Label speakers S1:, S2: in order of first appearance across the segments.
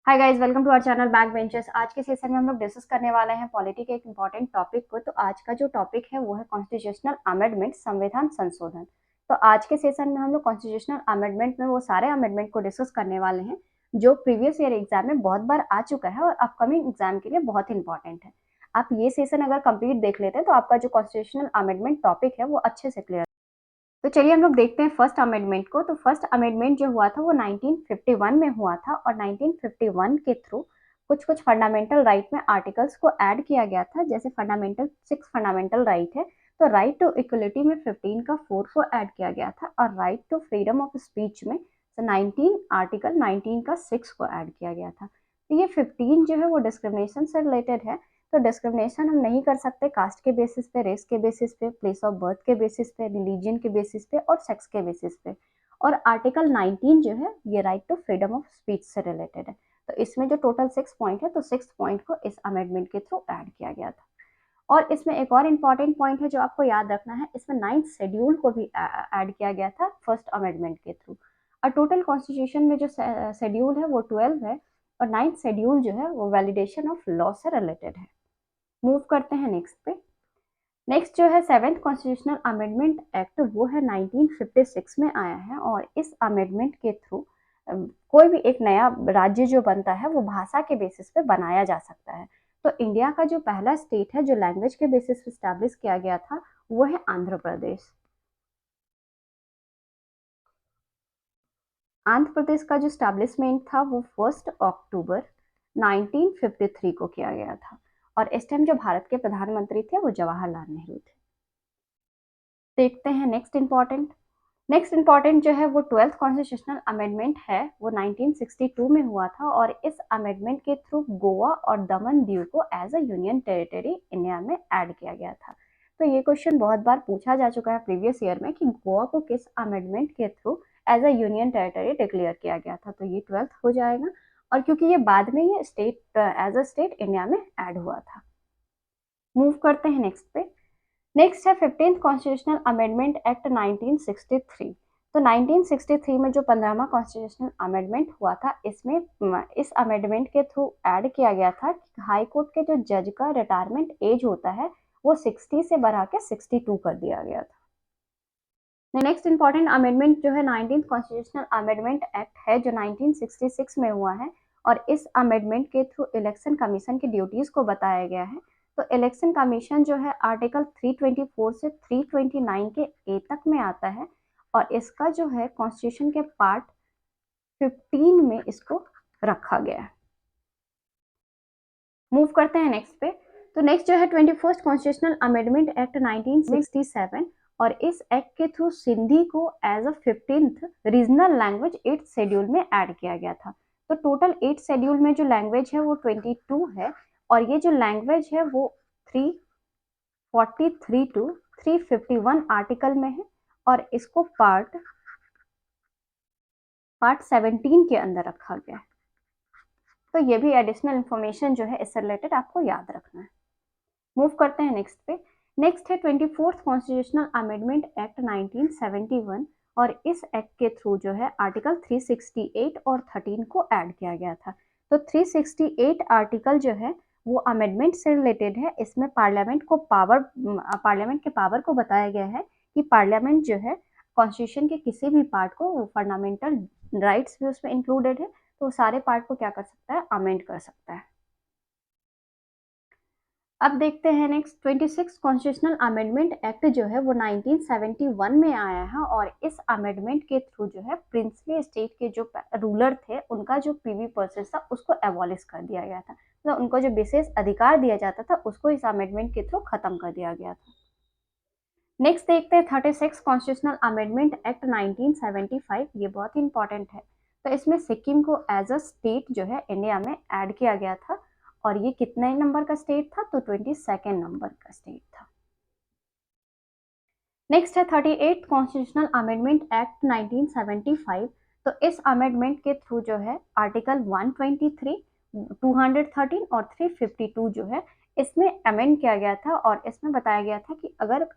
S1: Hi guys, welcome to our channel back benchers. आज के session में हम लोग डिस्कस करने वाले हैं पॉलिटी के एक इंपॉर्टेंट टॉपिक को। तो आज का जो टॉपिक है वो है कॉन्स्टिट्यूशनल अमेंडमेंट, संविधान संशोधन। तो आज के सेशन में हम लोग कॉन्स्टिट्यूशनल अमेंडमेंट में वो सारे अमेंडमेंट को डिस्कस करने वाले हैं जो प्रीवियस ईयर एग्जाम में बहुत बार आ चुका है और अपकमिंग एग्जाम के लिए बहुत इंपॉर्टेंट है। आप ये सेशन अगर कंप्लीट देख लेते हैं तो आपका जो कॉन्स्टिट्यूशनल अमेंडमेंट टॉपिक है वो अच्छे से क्लियर। तो चलिए हम लोग देखते हैं फर्स्ट अमेंडमेंट को। तो फर्स्ट अमेंडमेंट जो हुआ था वो 1951 में हुआ था और 1951 के थ्रू कुछ कुछ फंडामेंटल राइट में आर्टिकल्स को ऐड किया गया था। जैसे फंडामेंटल 6 फंडामेंटल राइट है, तो राइट टू इक्वलिटी में 15 का 4 को ऐड किया गया था और right to freedom of speech में 19 आर्टिकल 19 का 6 को ऐड किया गया था। तो ये 15 जो है वो डिस्क्रिमिनेशन से रिलेटेड है। तो डिस्क्रिमिनेशन हम नहीं कर सकते कास्ट के बेसिस पे, रेस के बेसिस पे, प्लेस ऑफ बर्थ के बेसिस पे, रिलीजन के बेसिस पे और सेक्स के बेसिस पे। और आर्टिकल 19 जो है ये right to freedom of speech से रिलेटेड है। तो इसमें जो टोटल 6 पॉइंट है तो 6 पॉइंट को इस अमेंडमेंट के थ्रू ऐड किया गया था। और इसमें एक और इम्पॉर्टेंट पॉइंट है जो आपको याद रखना है, इसमें 9th शेड्यूल को भी ऐड किया गया था फर्स्ट अमेंडमेंट के थ्रू। और टोटल कॉन्स्टिट्यूशन में जो शेड्यूल है वो 12 है और 9th शेड्यूल जो है वो वैलिडेशन ऑफ लॉ से रिलेटेड है। मूव करते हैं नेक्स्ट पे। नेक्स्ट जो है 7th कॉन्स्टिट्यूशनल अमेंडमेंट एक्ट, वो है 1956 में आया है और इस अमेंडमेंट के थ्रू कोई भी एक नया राज्य जो बनता है वो भाषा के बेसिस पे बनाया जा सकता है। तो इंडिया का जो पहला स्टेट है जो लैंग्वेज के बेसिस पे स्टैब्लिश किया गया था वो है आंध्र प्रदेश। आंध्र प्रदेश का जो स्टैब्लिशमेंट था वो 1 अक्टूबर 1953 को किया गया था और इस टाइम जो भारत के प्रधानमंत्री थे वो जवाहरलाल नेहरू थे। देखते हैं नेक्स्ट इंपॉर्टेंट जो है वो 12th कॉन्स्टिट्यूशनल अमेंडमेंट है, वो 1962 में हुआ था और इस अमेंडमेंट के थ्रू गोवा और दमन दीव को as a union territory India में ऐड किया गया था। तो ये क्वेश्चन बहुत बार पूछा जा चुका है प्रीवियस ईयर में कि गोवा को किस अमेंडमेंट के through as a union territory declare किया गया था। तो ये 12th हो जाएगा और क्योंकि ये बाद में ये state as a state India में ऐड हुआ था। मूव करते हैं नेक्स्ट पे। नेक्स्ट है 15th कॉन्स्टिट्यूशनल अमेंडमेंट एक्ट 1963। तो 1963 में जो 15वां कॉन्स्टिट्यूशनल अमेंडमेंट हुआ था इसमें इस अमेंडमेंट के थ्रू ऐड किया गया था कि हाई कोर्ट के जो जज का रिटायरमेंट एज होता है वो 60 से बढ़ा के 62 कर दिया गया था। नेक्स्ट इंपॉर्टेंट अमेंडमेंट जो है 19th कॉन्स्टिट्यूशनल अमेंडमेंट एक्ट है जो 1966 में हुआ है और इस अमेंडमेंट के थ्रू इलेक्शन कमीशन की ड्यूटीज को बताया गया है। तो इलेक्शन कमीशन जो है आर्टिकल 324 से 329 के ए तक में आता है और इसका जो है कॉन्स्टिट्यूशन के पार्ट 15 में इसको रखा गया है। मूव करते हैं नेक्स्ट पे। तो नेक्स्ट जो है 21st कॉन्स्टिट्यूशनल अमेंडमेंट एक्ट 1967 और इस एक्ट के थ्रू सिंधी को as a 15th regional language 8th schedule में ऐड किया गया था। तो टोटल 8th शेड्यूल में जो लैंग्वेज है वो 22 है और ये जो लैंग्वेज है वो 343 टू 351 आर्टिकल में है और इसको पार्ट 17 के अंदर रखा गया है। तो ये भी एडिशनल इंफॉर्मेशन जो है इससे रिलेटेड आपको याद रखना है। मूव करते हैं नेक्स्ट पे। नेक्स्ट है 24th कॉन्स्टिट्यूशनल अमेंडमेंट एक्ट 1971 और इस एक्ट के थ्रू जो है आर्टिकल 368 और 13 को ऐड किया गया था। तो 368 आर्टिकल जो है वो अमेंडमेंट से रिलेटेड है। इसमें पार्लियामेंट के पावर को बताया गया है कि पार्लियामेंट जो है कॉन्स्टिट्यूशन के किसी भी पार्ट को, फंडामेंटल राइट्स भी उसमें इंक्लूडेड है, तो सारे पार्ट को क्या कर सकता है, अमेंड कर सकता है। अब देखते हैं नेक्स्ट 26 कॉन्स्टिट्यूशनल अमेंडमेंट एक्ट जो है वो 1971 में आया है और इस अमेंडमेंट के थ्रू जो है प्रिंसली स्टेट के जो रूलर थे उनका जो पीवी प्रोसेस था उसको एबॉलिश कर दिया गया था। तो उनको जो विशेष अधिकार दिया जाता था उसको इस अमेंडमेंट के थ्रू खत्म कर दिया गया था। नेक्स्ट देखते हैं 36 कॉन्स्टिट्यूशनल अमेंडमेंट एक्ट 1975। ये बहुत ही इंपॉर्टेंट है। तो इसमें सिक्किम को एज अ स्टेट जो है इंडिया में ऐड किया गया था और ये कितने नंबर का स्टेट था, तो 22nd नंबर का स्टेट था। नेक्स्ट है 38th कॉन्स्टिट्यूशनल अमेंडमेंट एक्ट 1975। तो इस अमेंडमेंट के थ्रू जो है आर्टिकल 123, 213 और 352 जो है इसमें अमेंड किया गया था और इसमें बताया गया था कि अगर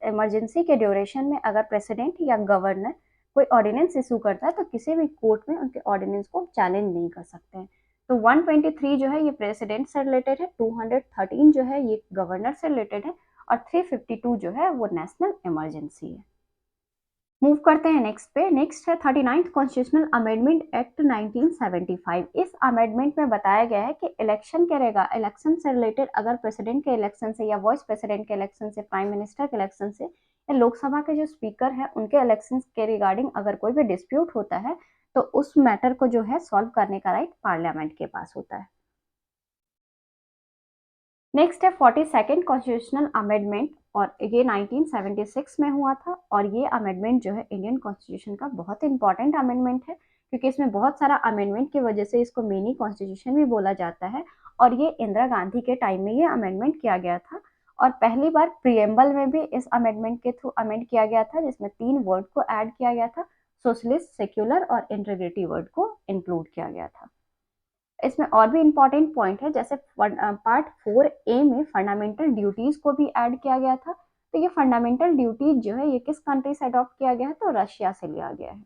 S1: इमरजेंसी के ड्यूरेशन में अगर प्रेसिडेंट या गवर्नर कोई ऑर्डिनेंस इशू करता है तो किसी भी कोर्ट में उनके ऑर्डिनेंस को चैलेंज नहीं कर सकते हैं। तो 123 जो है ये प्रेसिडेंट से रिलेटेड है, 213 जो है ये गवर्नर से रिलेटेड है और 352 जो है वो नेशनल इमरजेंसी है। मूव करते हैं नेक्स्ट पे। नेक्स्ट है 39th कॉन्स्टिट्यूशनल अमेंडमेंट एक्ट 1975। इस अमेंडमेंट में बताया गया है कि इलेक्शन करेगा, इलेक्शन से रिलेटेड अगर प्रेसिडेंट के इलेक्शन से या वाइस प्रेसिडेंट के इलेक्शन से, प्राइम मिनिस्टर के इलेक्शन से या लोकसभा के जो स्पीकर है उनके इलेक्शन के रिगार्डिंग अगर कोई भी डिस्प्यूट होता है तो उस मैटर को जो है सॉल्व करने का राइट पार्लियामेंट के पास होता है। नेक्स्ट है 42nd कॉन्स्टिट्यूशनल अमेंडमेंट और ये 1976 में हुआ था और ये अमेंडमेंट जो है इंडियन कॉन्स्टिट्यूशन का बहुत इंपॉर्टेंट अमेंडमेंट है क्योंकि इसमें बहुत सारा अमेंडमेंट की वजह से इसको मिनी कॉन्स्टिट्यूशन भी बोला जाता है और ये इंदिरा गांधी के टाइम में ये अमेंडमेंट किया गया था और पहली बार प्रियम्बल में भी इस अमेंडमेंट के थ्रू अमेंड किया गया था जिसमें 3 वर्ड को ऐड किया गया था, सोशलिस्ट, सेक्युलर और इंटीग्रिटी वर्ड को इंक्लूड किया गया था। इसमें और भी इंपॉर्टेंट पॉइंट है जैसे पार्ट 4A में फंडामेंटल ड्यूटीज को भी ऐड किया गया था। तो ये फंडामेंटल ड्यूटीज जो है ये किस कंट्री से अडॉप्ट किया गया है, तो रशिया से लिया गया है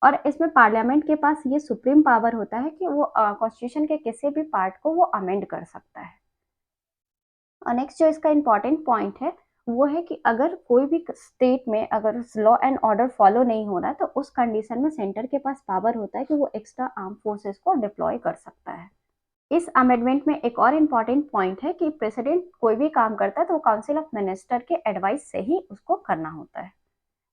S1: और इसमें पार्लियामेंट के पास ये सुप्रीम पावर होता है कि वो कॉन्स्टिट्यूशन के किसी भी पार्ट को वो अमेंड कर सकता है। और नेक्स्ट जो इसका इंपॉर्टेंट पॉइंट है वो है कि अगर कोई भी स्टेट में अगर लॉ एंड ऑर्डर फॉलो नहीं हो रहा है तो उस कंडीशन में सेंटर के पास पावर होता है कि वो एक्स्ट्रा आर्म फोर्सेस को डिप्लॉय कर सकता है। इस अमेंडमेंट में एक और इम्पॉर्टेंट पॉइंट है कि प्रेसिडेंट कोई भी काम करता है तो काउंसिल ऑफ मिनिस्टर के एडवाइस से ही उसको करना होता है।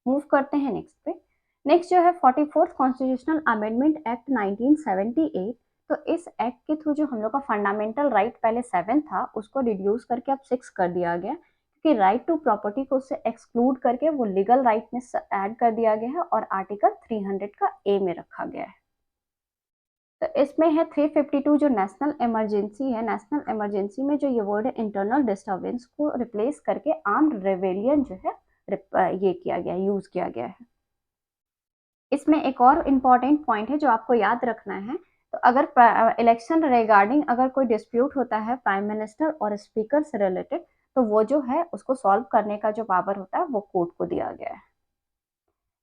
S1: मूव करते हैं नेक्स्ट पे। नेक्स्ट जो है 44th कॉन्स्टिट्यूशनल अमेंडमेंट एक्ट 1978। तो इस एक्ट के थ्रू जो हम लोग का फंडामेंटल राइट पहले 7 था उसको रिड्यूस करके अब 6 कर दिया गया क्योंकि राइट टू प्रॉपर्टी को उससे एक्सक्लूड करके वो लीगल राइट में ऐड कर दिया गया है और आर्टिकल 300 का ए में रखा गया है। तो इसमें है 352 जो नेशनल इमरजेंसी है, नेशनल इमरजेंसी में जो ये वर्ड है इंटरनल डिस्टर्बेंस को रिप्लेस करके आर्म्ड रेवेलियन जो है ये किया गया, यूज किया गया है। इसमें एक और इम्पॉर्टेंट पॉइंट है जो आपको याद रखना है। तो अगर इलेक्शन रिगार्डिंग अगर कोई डिस्प्यूट होता है प्राइम मिनिस्टर और स्पीकर से रिलेटेड तो वो जो है उसको सॉल्व करने का जो पावर होता है वो कोर्ट को दिया गया है।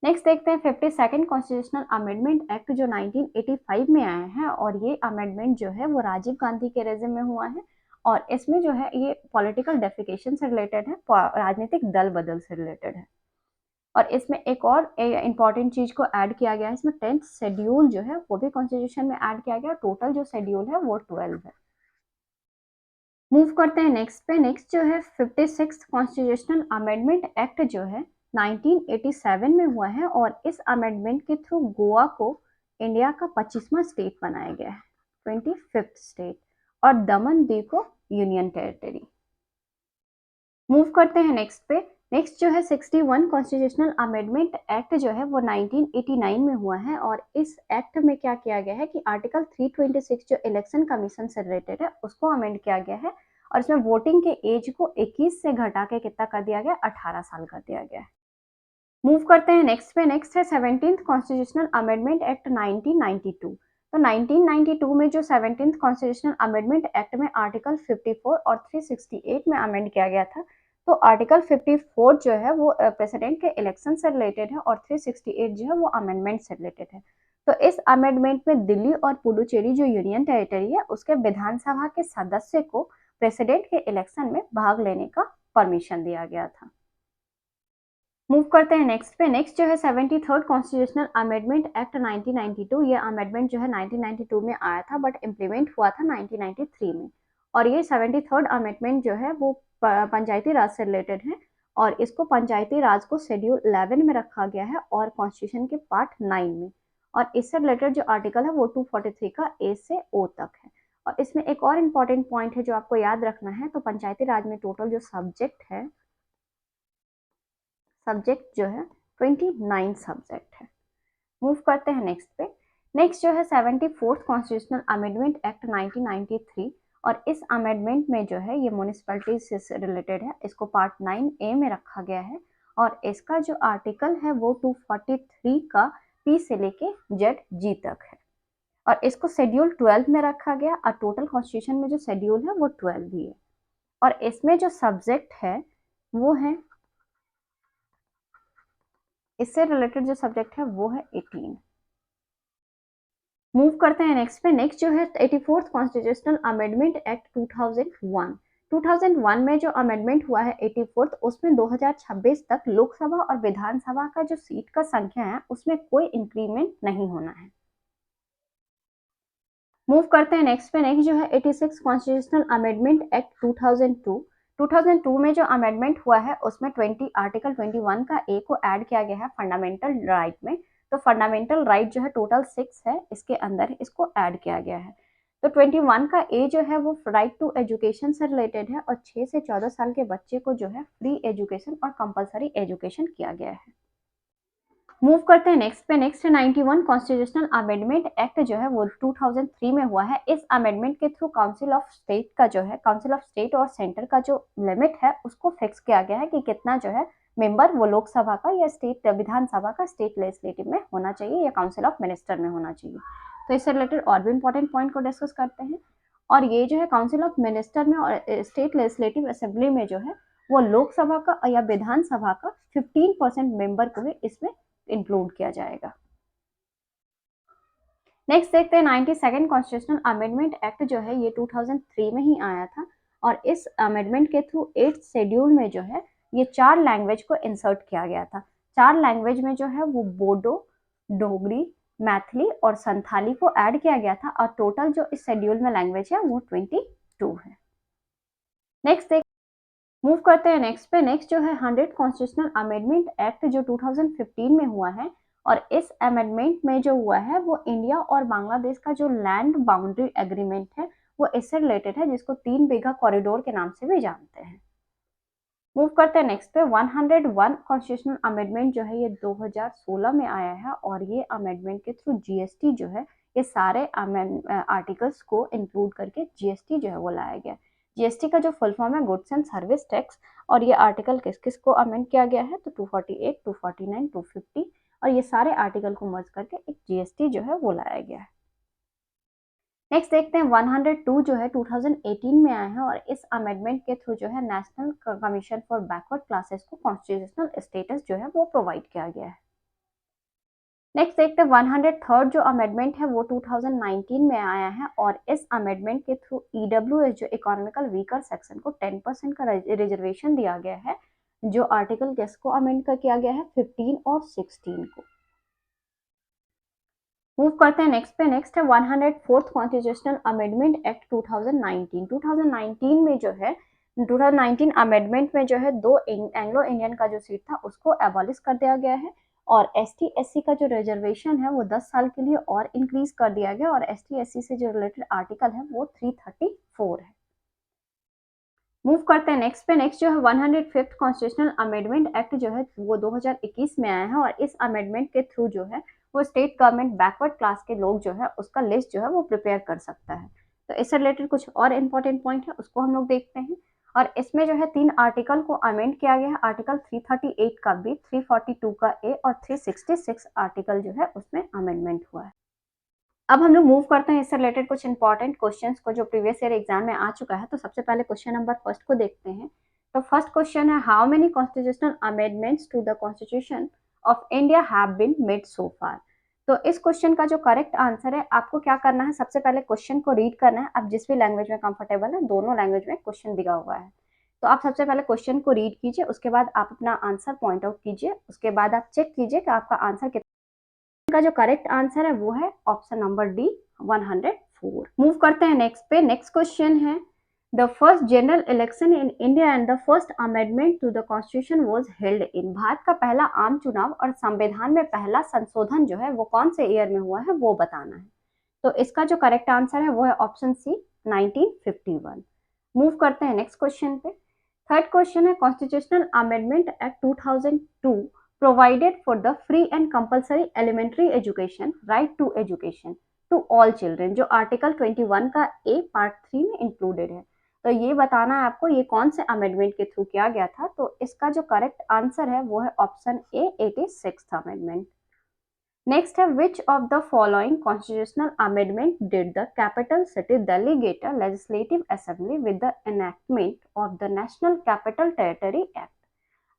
S1: नेक्स्ट देखते हैं 52nd कॉन्स्टिट्यूशनल अमेंडमेंट एक्ट जो 1985 में आया है और ये अमेंडमेंट जो है वो राजीव गांधी के रेजिम में हुआ है और इसमें जो है ये पॉलिटिकल डेफिकेशन से रिलेटेड है, राजनीतिक दल बदल से रिलेटेड है। और इसमें एक और इम्पॉर्टेंट चीज को ऐड किया गया है, इसमें 10th शेड्यूल जो है वो भी कॉन्स्टिट्यूशन में ऐड किया गया। टोटल जो शेड्यूल है वो 12 है। मूव करते हैं नेक्स्ट पे। नेक्स्ट जो है 56th कॉन्स्टिट्यूशनल अमेंडमेंट एक्ट जो है 1987 में हुआ है और इस अमेंडमेंट के थ्रू गोवा को इंडिया का 25वां स्टेट बनाया गया है, 25th स्टेट, और दमन दीव को यूनियन टेरिटरी। मूव करते हैं नेक्स्ट पे। नेक्स्ट जो है 61 कॉन्स्टिट्यूशनल अमेंडमेंट एक्ट जो है वो 1989 में हुआ है और इस एक्ट में क्या किया गया है कि आर्टिकल 326 जो इलेक्शन कमीशन से रिलेटेड है उसको अमेंड किया गया है और इसमें वोटिंग के एज को 21 से घटा के कितना कर दिया गया, 18 साल कर दिया गया है। मूव करते हैं नेक्स्ट पे। नेक्स्ट है 17th कॉन्स्टिट्यूशनल अमेंडमेंट एक्ट 1992। तो 1992 में जो 17th कॉन्स्टिट्यूशनल अमेंडमेंट एक्ट में आर्टिकल 54 और 368 में अमेंड किया गया था। तो आर्टिकल 54 जो है वो प्रेसिडेंट के इलेक्शन से रिलेटेड है और 368 जो है वो अमेंडमेंट से रिलेटेड है। तो इस अमेंडमेंट में दिल्ली और पुडुचेरी जो यूनियन टेरिटरी है उसके विधानसभा के सदस्य को प्रेसिडेंट के इलेक्शन में भाग लेने का परमिशन दिया गया था। मूव करते हैं नेक्स्ट पे। नेक्स्ट जो है 73rd कॉन्स्टिट्यूशनल अमेंडमेंट एक्ट 1992। ये अमेंडमेंट जो है 1992 में आया था बट इम्प्लीमेंट हुआ था 1993 में और ये 73rd अमेंडमेंट जो है वो पंचायती राज से रिलेटेड है और इसको पंचायती राज को शेड्यूल 11 में रखा गया है और कॉन्स्टिट्यूशन के पार्ट 9 में। और इससे रिलेटेड जो आर्टिकल है वो 243 का ए से ओ तक है। और इसमें एक और इम्पॉर्टेंट पॉइंट है जो आपको याद रखना है। तो पंचायती राज में टोटल जो सब्जेक्ट है, सब्जेक्ट जो है 29 सब्जेक्ट है। मूव करते हैं नेक्स्ट पे। नेक्स्ट जो है 74th कॉन्स्टिट्यूशनल अमेंडमेंट एक्ट 1993 और इस अमेंडमेंट में जो है ये म्यूनिसिपैलिटी से रिलेटेड है, इसको पार्ट 9A में रखा गया है और इसका जो आर्टिकल है वो 243 का पी से लेके जेड जी तक है और इसको शेड्यूल 12 में रखा गया और टोटल कॉन्स्टिट्यूशन में जो शेड्यूल है वो 12 ही है और इसमें जो सब्जेक्ट है वो है, इससे रिलेटेड जो सब्जेक्ट है वो है 18। मूव करते हैं नेक्स्ट पे। नेक्स्ट जो है 84th कॉन्स्टिट्यूशनल अमेंडमेंट एक्ट 2001। 2001 में जो अमेंडमेंट हुआ है 84th, उसमें 2026 तक लोकसभा और विधानसभा का जो सीट का संख्या है उसमें कोई इंक्रीमेंट नहीं होना है। मूव करते हैं नेक्स्ट पे। नेक्स्ट जो है 86 कॉन्स्टिट्यूशनल अमेंडमेंट एक्ट 2002। 2002 में जो अमेंडमेंट हुआ है उसमें आर्टिकल 21 का ए को ऐड किया गया है फंडामेंटल राइट में। तो फंडामेंटल राइट जो है टोटल 6 है, इसके अंदर इसको ऐड किया गया है। तो 21 का ए जो है वो राइट टू एजुकेशन से रिलेटेड है और 6 से 14 साल के बच्चे को जो है फ्री एजुकेशन और कंपलसरी एजुकेशन किया गया है। मूव करते हैं नेक्स्ट पे। नेक्स्ट 91 कॉन्स्टिट्यूशनल अमेंडमेंट एक्ट जो है वो 2003 में हुआ है। इस अमेंडमेंट के थ्रू काउंसिल ऑफ स्टेट का जो है, काउंसिल ऑफ स्टेट और सेंटर का जो लिमिट है उसको फिक्स किया गया है कि कितना जो है मेंबर वो लोकसभा का या स्टेट विधानसभा का स्टेट लेजिस्लेटिव में होना चाहिए या काउंसिल ऑफ मिनिस्टर में होना चाहिए। तो इससे रिलेटेड और भी इंपॉर्टेंट पॉइंट को डिस्कस करते हैं। और ये जो है काउंसिल ऑफ मिनिस्टर में और स्टेट लेजिस्लेटिव असेंबली में जो है वो लोकसभा का या विधानसभा का 15% मेंबर को ही इसमें इंक्लूड किया जाएगा। नेक्स्ट देखते हैं 92nd कॉन्स्टिट्यूशनल अमेंडमेंट एक्ट जो है ये 2003 में ही आया था और इस अमेंडमेंट के थ्रू 8th शेड्यूल में जो है ये 4 लैंग्वेज को इंसर्ट किया गया था। 4 लैंग्वेज में जो है वो बोडो, डोगरी, मैथिली और संथाली को ऐड किया गया था और टोटल जो इस शेड्यूल में लैंग्वेज है वो 22 है। नेक्स्ट देख मूव करते हैं नेक्स्ट पे। नेक्स्ट जो है 100 कॉन्स्टिट्यूशनल अमेंडमेंट एक्ट जो 2015 में हुआ है और इस अमेंडमेंट में जो हुआ है वो इंडिया और बांग्लादेश का जो लैंड बाउंड्री एग्रीमेंट है वो इससे रिलेटेड है, जिसको 3 बीघा कॉरिडोर के नाम से भी जानते हैं। मूव करते हैं नेक्स्ट पे। 101 कॉन्स्टिट्यूशनल अमेंडमेंट जो है ये 2016 में आया है और ये अमेंडमेंट के थ्रू जीएसटी जो है ये सारे आर्टिकल्स को इंक्लूड करके जीएसटी जो है वो लाया गया। जीएसटी का जो फुल फॉर्म है गुड्स एंड सर्विस टैक्स और ये आर्टिकल किस किस को अमेंड किया गया है तो 248, 249, 250 और ये सारे आर्टिकल को मर्ज करके एक जीएसटी जो है वो लाया गया है। नेक्स्ट देखते हैं 102 जो है 2018 में आया है और इस अमेंडमेंट के थ्रू जो है national commission for backward classes को कॉन्स्टिट्यूशनल स्टेटस जो है वो प्रोवाइड किया गया है। नेक्स्ट देखते हैं 103 जो अमेंडमेंट है वो 2019 में आया है और इस अमेंडमेंट के थ्रू ईडब्ल्यूएस जो इकोनॉमिकल वीकर सेक्शन को 10% का रिजर्वेशन दिया गया है, जो आर्टिकल किसको अमेंड कर किया गया है 15 और 16 को। मूव करते हैं नेक्स्ट पे। नेक्स्ट है 104th कॉन्स्टिट्यूशनल अमेंडमेंट एक्ट 2019। 2019 में जो है 2019 अमेंडमेंट में जो है 2 एंग्लो इंडियन का जो सीट था उसको एबॉलिश कर दिया गया है और एसटी एससी का जो रिजर्वेशन है वो 10 साल के लिए और इंक्रीज कर दिया गया और एसटी एससी से जो रिलेटेड आर्टिकल है वो 334 है। मूव करते हैं नेक्स्ट पे। नेक्स्ट जो है 105th कॉन्स्टिट्यूशनल अमेंडमेंट एक्ट जो है वो 2021 में आया है और इस अमेंडमेंट के थ्रू जो है वो स्टेट गवर्नमेंट बैकवर्ड क्लास के लोग जो है उसका लिस्ट जो है वो प्रिपेयर कर सकता है। तो इससे रिलेटेड कुछ और इंपॉर्टेंट पॉइंट है उसको हम लोग देखते हैं और इसमें जो है 3 आर्टिकल को अमेंड किया गया है। आर्टिकल 338 का बी, 342 का ए और 366 आर्टिकल जो है उसमें अमेंडमेंट हुआ है। अब हम लोग मूव करते हैं इससे रिलेटेड कुछ इंपॉर्टेंट क्वेश्चंस को जो प्रीवियस ईयर एग्जाम में आ चुका है। तो सबसे पहले क्वेश्चन नंबर फर्स्ट को देखते हैं। तो फर्स्ट क्वेश्चन है how many constitutional amendments to the constitution of India have been made so far. तो इस क्वेश्चन का जो करेक्ट आंसर है आपको क्या करना है, सबसे पहले क्वेश्चन को रीड करना है। आप जिस भी लैंग्वेज में कंफर्टेबल है, दोनों लैंग्वेज में क्वेश्चन दिया हुआ है। तो आप सबसे पहले क्वेश्चन को रीड कीजिए, उसके बाद आप अपना आंसर पॉइंट आउट कीजिए, उसके बाद आप चेक कीजिए कि आपका आंसर कितना का जो करेक्ट आंसर है वो है ऑप्शन नंबर डी 104। मूव करते हैं नेक्स्ट पे। नेक्स्ट क्वेश्चन है the first general election in India and the first amendment to the constitution was held in. Bharat का पहला आम चुनाव और संविधान में पहला संशोधन जो है वो कौन से ईयर में हुआ है वो बताना है। तो इसका जो करेक्ट आंसर है वो है ऑप्शन सी 1951। मूव करते हैं नेक्स्ट क्वेश्चन पे। थर्ड क्वेश्चन है constitutional amendment act 2002 provided for the free and compulsory elementary education right to education to all children, जो आर्टिकल 21 का ए पार्ट 3 में इंक्लूडेड है। तो ये बताना है आपको ये कौन से अमेंडमेंट के थ्रू किया गया था। तो इसका जो करेक्ट आंसर है वो है ऑप्शन ए 86th अमेंडमेंट। नेक्स्ट है which of the following constitutional amendment did the capital city delegator legislative assembly with the enactment of the national capital territory act.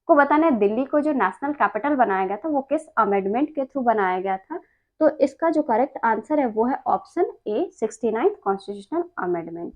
S1: को बताना है दिल्ली को जो नेशनल कैपिटल बनाया गया था वो किस अमेंडमेंट के थ्रू बनाया गया था। तो इसका जो करेक्ट आंसर है वो है option A 69th constitutional amendment.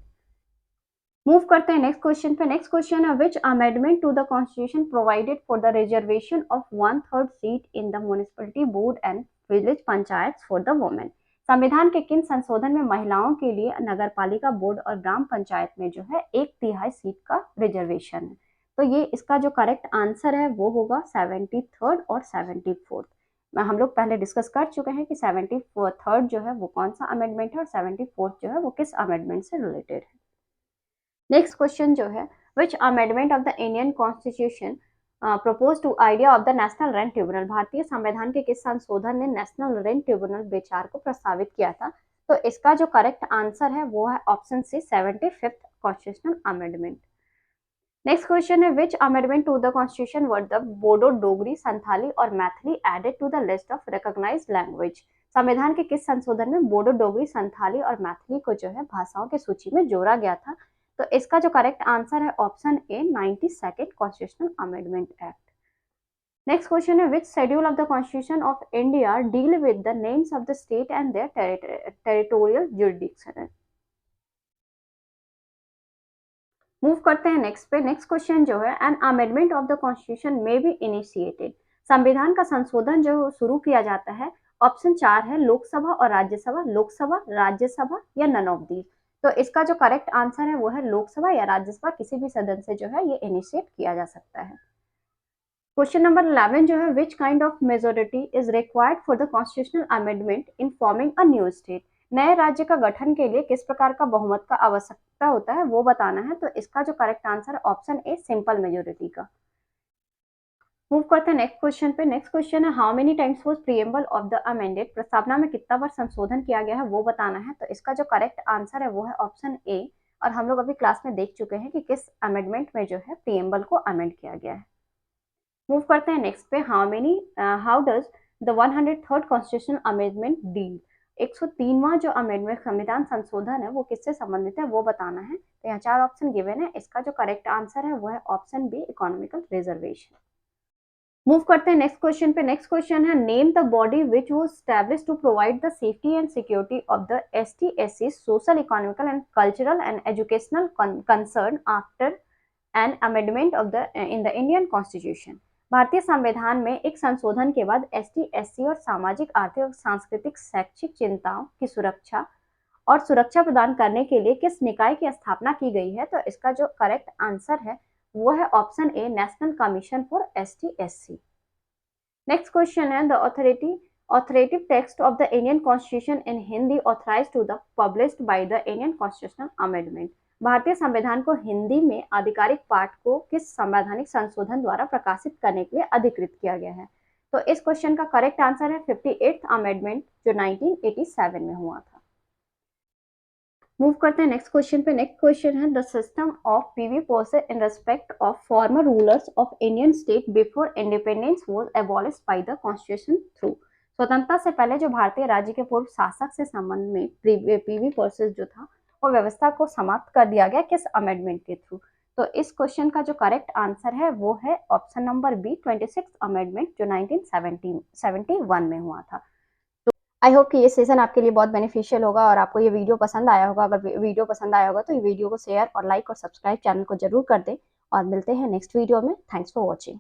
S1: Move करते हैं नेक्स्ट क्वेश्चन पे। नेक्स्ट क्वेश्चन है which amendment to the constitution provided for the reservation of 1/3 seat in the municipality board and village panchayat for the women. संविधान के किन संशोधन में महिलाओं के लिए नगरपालिका बोर्ड और ग्राम पंचायत में जो है 1/3 सीट का रिजर्वेशन है। तो ये इसका जो करेक्ट आंसर है वो होगा 73rd और 74th। हम लोग पहले डिस्कस कर चुके हैं कि 73rd जो है वो कौन सा अमेंडमेंट है और 74th जो है वो किस अमेंडमेंट से रिलेटेड है। नेक्स्ट क्वेश्चन जो है which amendment of the Indian constitution propose to idea of the national rent tribunal. भारतीय संविधान के किस संशोधन ने नेशनल रेंट ट्रिब्यूनल विचार को प्रस्तावित किया था। तो इसका जो करेक्ट आंसर है वो है option C 75th constitutional amendment. Next question है which amendment to the constitution were the Bodo Dogri Santhali और Maithili added to the list of recognised language. संविधान के किस संशोधन में बोडो डोगरी संथाली और मैथिली को जो है भाषाओं की सूची में जोड़ा गया था। तो इसका जो करेक्ट आंसर है option A 92nd constitutional amendment act. Next question है which schedule of the constitution of India deal with the names of the state and their territorial jurisdiction. Move करते हैं नेक्स्ट पे। नेक्स्ट क्वेश्चन जो है an amendment of the constitution may be initiated. संविधान का संशोधन जो शुरू किया जाता है, ऑप्शन 4 है लोकसभा और राज्यसभा, लोकसभा, राज्यसभा या नन ऑफ दीज। तो इसका जो करेक्ट आंसर है वो है लोकसभा या राज्यसभा, किसी भी सदन से जो है ये इनिशिएट किया जा सकता है। क्वेश्चन नंबर 11 जो है which kind of majority is required for the constitutional amendment in forming a new state. नए राज्य का गठन के लिए किस प्रकार का बहुमत का आवश्यकता होता है वो बताना है। तो इसका जो करेक्ट आंसर है ऑप्शन ए सिंपल मेजोरिटी का। मूव करते हैं नेक्स्ट क्वेश्चन पे। नेक्स्ट क्वेश्चन है how many times was preamble of the amended. प्रस्तावना में कितना बार संशोधन किया गया है वो बताना है। तो इसका जो करेक्ट आंसर है वो है ऑप्शन ए। और हम लोग अभी क्लास में देख चुके हैं कि किस अमेंडमेंट में जो है प्रीएम्बल को अमेंड किया गया है। मूव करते हैं नेक्स्ट पे। How does the 103rd constitutional amendment deal. 103वां जो अमेंडमेंट संविधान संशोधन है वो किससे संबंधित है वो बताना है। तो यहाँ 4 ऑप्शन गिवन है। इसका जो करेक्ट आंसर है वो है option B economical reservation. Move करते हैं नेक्स्ट क्वेश्चन पे। नेक्स्ट क्वेश्चन है name the body which was established to provide the safety and security of the ST/SC social economical and cultural and educational concern after an amendment of the in the Indian constitution. भारतीय संविधान में एक संशोधन के बाद ST/SC और सामाजिक, आर्थिक और सांस्कृतिक शैक्षिक चिंताओं की सुरक्षा प्रदान करने के लिए किस निकाय की स्थापना की गई है। तो इसका जो करेक्ट आंसर है वो है option A national commission for ST/SC। Next question है the authoritative text of the Indian constitution in Hindi authorised to the published by the Indian constitutional amendment. भारतीय संविधान को हिंदी में आधिकारिक पाठ को किस संवैधानिक संशोधन द्वारा प्रकाशित करने के लिए अधिकृत किया गया है। तो इस क्वेश्चन का करेक्ट आंसर है 58th अमेंडमेंट जो 1987 में हुआ था। मूव करते हैं नेक्स्ट क्वेश्चन पे। नेक्स्ट क्वेश्चन है द सिस्टम ऑफ पीवी पोसे in respect of former rulers of Indian state before independence was abolished by the constitution through. स्वतंत्रता से पहले जो भारतीय राज्य के पूर्व शासक से संबंध में पीवी पोसेस जो था वो व्यवस्था को समाप्त कर दिया गया किस अमेंडमेंट के थ्रू। तो इस क्वेश्चन का जो करेक्ट आंसर है वो है option number B 26th amendment जो 1971 में हुआ था। आई होप कि ये सेशन आपके लिए बहुत बेनिफिशियल होगा और आपको ये वीडियो पसंद आया होगा। अगर वीडियो पसंद आया होगा तो ये वीडियो को शेयर और लाइक और सब्सक्राइब चैनल को जरूर कर दें और मिलते हैं नेक्स्ट वीडियो में। Thanks for watching.